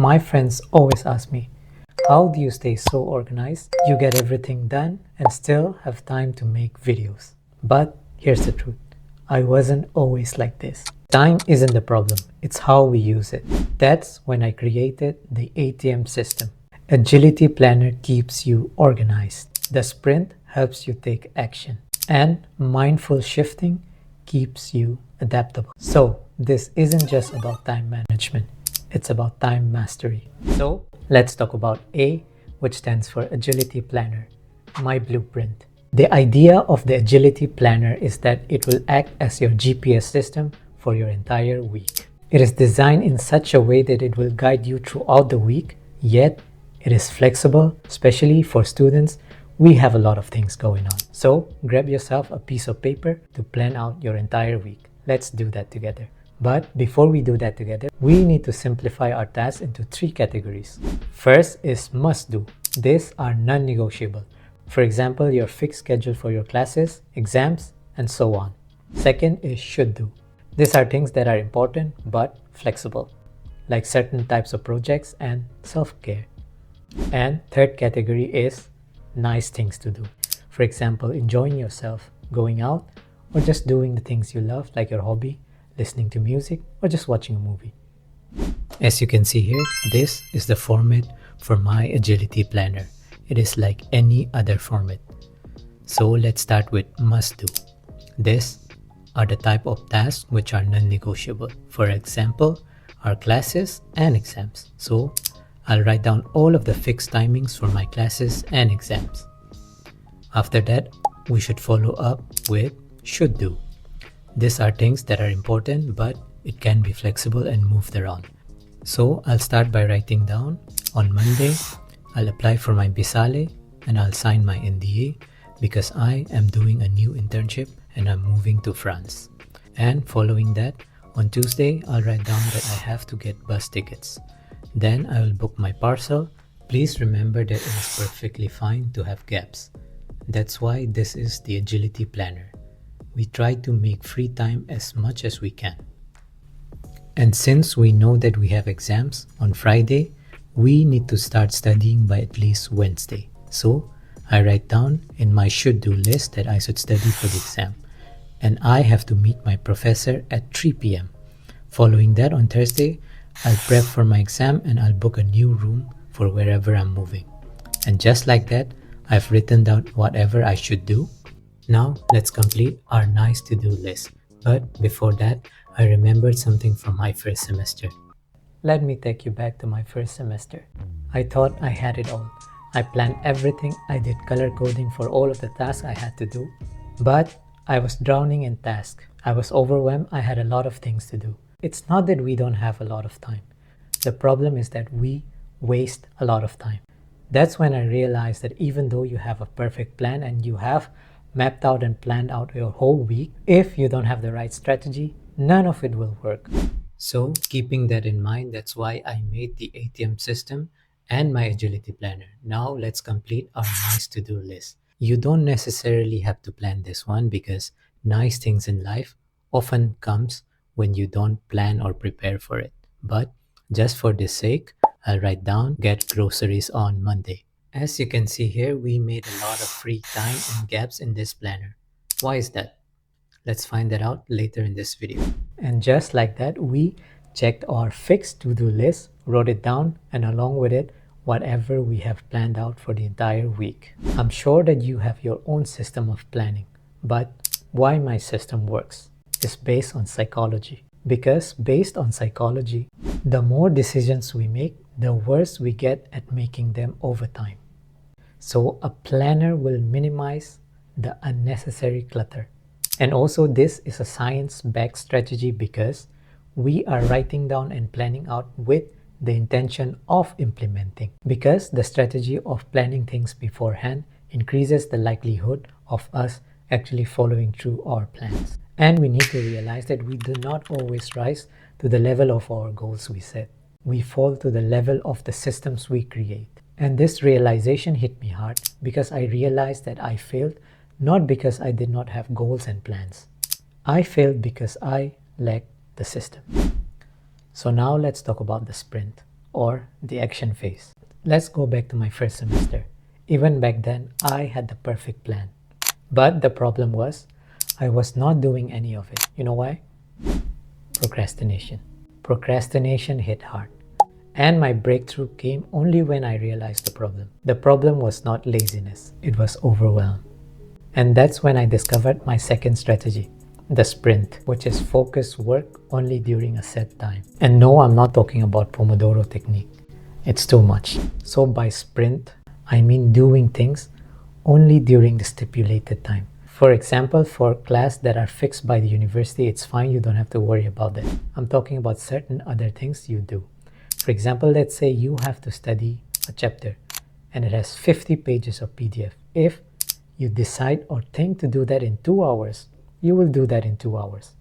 My friends always ask me, how do you stay so organized? You get everything done and still have time to make videos. But here's the truth. I wasn't always like this. Time isn't the problem, it's how we use it. That's when I created the ATM system. Agility Planner keeps you organized. The sprint helps you take action. And mindful shifting keeps you adaptable. So this isn't just about time management, it's about time mastery. So let's talk about A, which stands for Agility Planner, my blueprint. The idea of the Agility Planner is that it will act as your GPS system for your entire week. It is designed in such a way that it will guide you throughout the week, yet it is flexible, especially for students. We have a lot of things going on. So grab yourself a piece of paper to plan out your entire week. Let's do that together. But before we do that together, we need to simplify our tasks into 3 categories. First is must do. These are non-negotiable. For example, your fixed schedule for your classes, exams, and so on. Second is should do. These are things that are important but flexible, like certain types of projects and self-care. And third category is nice things to do. For example, enjoying yourself, going out, or just doing the things you love, like your hobby, listening to music, or just watching a movie. As you can see here, this is the format for my Agility Planner. It is like any other format. So let's start with must do. These are the type of tasks which are non-negotiable. For example, our classes and exams. So I'll write down all of the fixed timings for my classes and exams. After that, we should follow up with should do. These are things that are important, but it can be flexible and moved around. So I'll start by writing down on Monday, I'll apply for my Bisale and I'll sign my NDA because I am doing a new internship and I'm moving to France. And following that, on Tuesday, I'll write down that I have to get bus tickets. Then I will book my parcel. Please remember that it is perfectly fine to have gaps. That's why this is the Agility Planner. We try to make free time as much as we can. And since we know that we have exams on Friday, we need to start studying by at least Wednesday. So I write down in my should-do list that I should study for the exam. And I have to meet my professor at 3 p.m. Following that on Thursday, I'll prep for my exam and I'll book a new room for wherever I'm moving. And just like that, I've written down whatever I should do. Now let's complete our nice to-do list. But before that, I remembered something from my first semester. Let me take you back to my first semester. I thought I had it all. I planned everything. I did color coding for all of the tasks I had to do. But I was drowning in tasks. I was overwhelmed. I had a lot of things to do. It's not that we don't have a lot of time. The problem is that we waste a lot of time. That's when I realized that even though you have a perfect plan and you have mapped out and planned out your whole week, if you don't have the right strategy, none of it will work. So keeping that in mind, that's why I made the ATM system and my Agility Planner. Now let's complete our nice to-do list. You don't necessarily have to plan this one because nice things in life often comes when you don't plan or prepare for it. But just for this sake, I'll write down get groceries on Monday. As you can see here, we made a lot of free time and gaps in this planner. Why is that? Let's find that out later in this video. And just like that, we checked our fixed to-do list, wrote it down, and along with it, whatever we have planned out for the entire week. I'm sure that you have your own system of planning, but why my system works is based on psychology. Because based on psychology, the more decisions we make, the worse we get at making them over time. So a planner will minimize the unnecessary clutter. And also this is a science-backed strategy because we are writing down and planning out with the intention of implementing. Because the strategy of planning things beforehand increases the likelihood of us actually following through our plans. And we need to realize that we do not always rise to the level of our goals we set. We fall to the level of the systems we create. And this realization hit me hard because I realized that I failed not because I did not have goals and plans. I failed because I lacked the system. So now let's talk about the sprint. or the action phase. Let's go back to my first semester. Even back then, I had the perfect plan. But the problem was, I was not doing any of it. You know why? Procrastination. Procrastination hit hard. And my breakthrough came only when I realized the problem. The problem was not laziness, it was overwhelm. And that's when I discovered my second strategy, the sprint, which is focused work only during a set time. And no, I'm not talking about Pomodoro technique. It's too much. So by sprint, I mean doing things only during the stipulated time. For example, for class that are fixed by the university, it's fine, you don't have to worry about that. I'm talking about certain other things you do. For example, let's say you have to study a chapter and it has 50 pages of PDF. If you decide or think to do that in 2 hours, you will do that in 2 hours.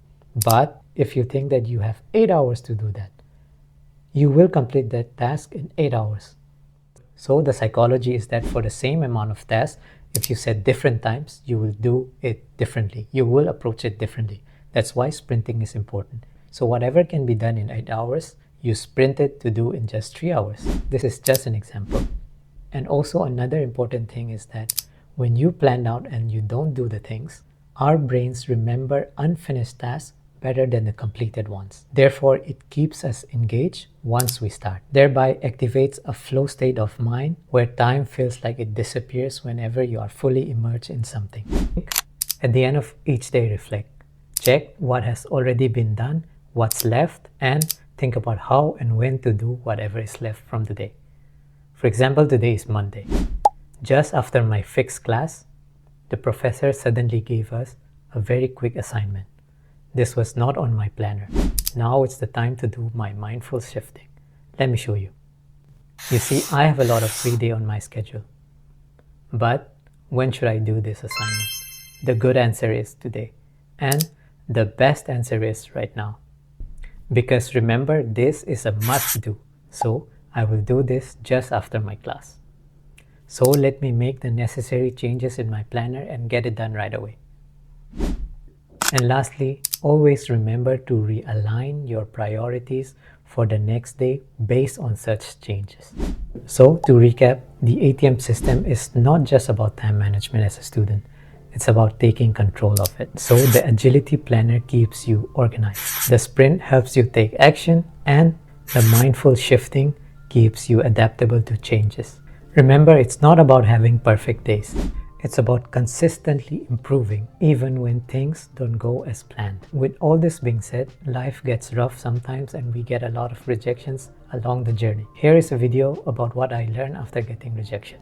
But if you think that you have 8 hours to do that, you will complete that task in 8 hours. So the psychology is that for the same amount of tasks, if you set different times, you will do it differently. You will approach it differently. That's why sprinting is important. So whatever can be done in 8 hours, you sprint it to do in just 3 hours. This is just an example. And also another important thing is that when you plan out and you don't do the things, our brains remember unfinished tasks better than the completed ones. Therefore, it keeps us engaged once we start. Thereby activates a flow state of mind where time feels like it disappears whenever you are fully immersed in something. At the end of each day, reflect. Check what has already been done, what's left, and think about how and when to do whatever is left from the day. For example, today is Monday. Just after my fixed class, the professor suddenly gave us a very quick assignment. This was not on my planner. Now it's the time to do my mindful shifting. Let me show you. You see, I have a lot of free day on my schedule. But when should I do this assignment? The good answer is today. And the best answer is right now. Because remember, this is a must do. So I will do this just after my class. So let me make the necessary changes in my planner and get it done right away. And lastly, always remember to realign your priorities for the next day based on such changes. So to recap, the ATM system is not just about time management as a student. It's about taking control of it. So the agility planner keeps you organized. The sprint helps you take action, and the mindful shifting keeps you adaptable to changes. Remember, it's not about having perfect days. It's about consistently improving even when things don't go as planned. With all this being said, life gets rough sometimes and we get a lot of rejections along the journey. Here is a video about what I learned after getting rejection.